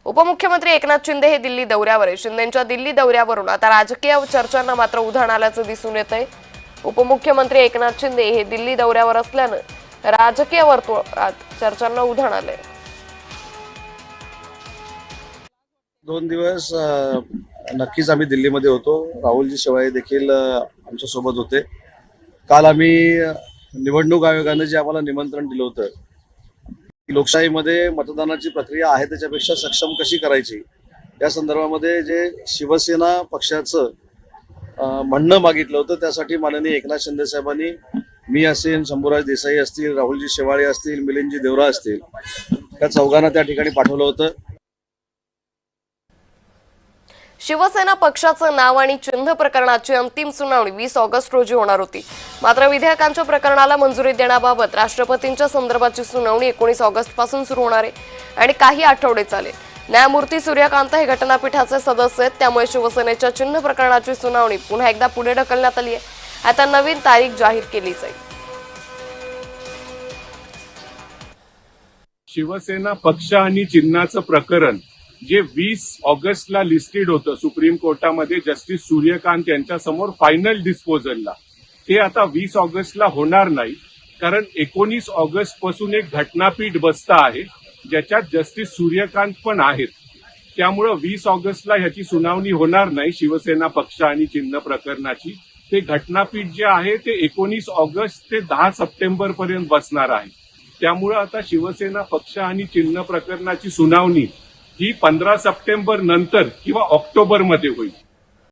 उपमुख्यमंत्री एकनाथ शिंदे हे दिल्ली दौऱ्यावर आहे। शिंदेंच्या दिल्ली दौऱ्यावरून आता राजकीय चर्चांना मात्र उधाण आल्याचं दिसून येतंय। उपमुख्यमंत्री एकनाथ शिंदे हे दिल्ली दौऱ्यावर असल्यानं राजकीय वर्तुळात चर्चांना उधाण आलंय। 2 दिवस नक्कीच आम्ही दिल्लीमध्ये होतो। राहुलजी शेवाळे देखील आमच्या सोबत होते। काल आम्ही निवडणूक आयोगाने जे आम्हाला निमंत्रण दिलं होतं, लोकशाहीमध्ये मतदानाची प्रक्रिया आहे त्याच्यापेक्षा सक्षम कशी करायची या संदर्भामध्ये जे शिवसेना पक्षाचं म्हणणं मागितलं होतं, त्यासाठी माननीय एकनाथ शिंदे साहेबांनी मी असेल, शंभूराज देसाई असतील, राहुलजी शेवाळे असतील, मिलिंदजी देवरा असतील, त्या चौघांना त्या ठिकाणी पाठवलं होतं। शिवसेना पक्षाचं नाव आणि चिन्ह प्रकरणाची अंतिम सुनावणी 20 ऑगस्ट रोजी होणार होती। मात्र विधेयकांच्या प्रकरणाला मंजुरी देण्याबाबत राष्ट्रपतींच्या संदर्भाची सुनावणी 19 ऑगस्ट पासून सुरू होणार आहे आणि काही आठवडे चालेल। न्यायमूर्ती सूर्यकांत हे घटनापीठाचे सदस्य आहेत, त्यामुळे शिवसेनेच्या चिन्ह प्रकरणाची सुनावणी पुन्हा एकदा पुढे ढकलण्यात आली आहे। आता नवीन तारीख जाहीर केली जाईल। शिवसेना पक्ष आणि चिन्हाचं प्रकरण जे 20 ऑगस्टला लिस्टेड होतं सुप्रीम कोर्टामध्ये जस्टिस सूर्यकांत यांच्या समोर फायनल डिस्पोजलला, ते आता 20 ऑगस्टला होणार नाही, कारण 19 ऑगस्ट पासून एक घटनापीठ बसतं आहे ज्याच्यात जस्टिस सूर्यकांत पण आहेत। त्यामुळे 20 ऑगस्टला ह्याची सुनावणी होणार नाही शिवसेना पक्ष आणि चिन्ह प्रकरणाची। ते घटनापीठ जे आहे ते 19 ऑगस्ट ते 10 सप्टेंबर पर्यंत बसणार आहे। त्यामुळे आता शिवसेना पक्ष आणि चिन्ह प्रकरणाची सुनावणी ही 15 सप्टेंबर नंतर किंवा ऑक्टोबरमध्ये होईल।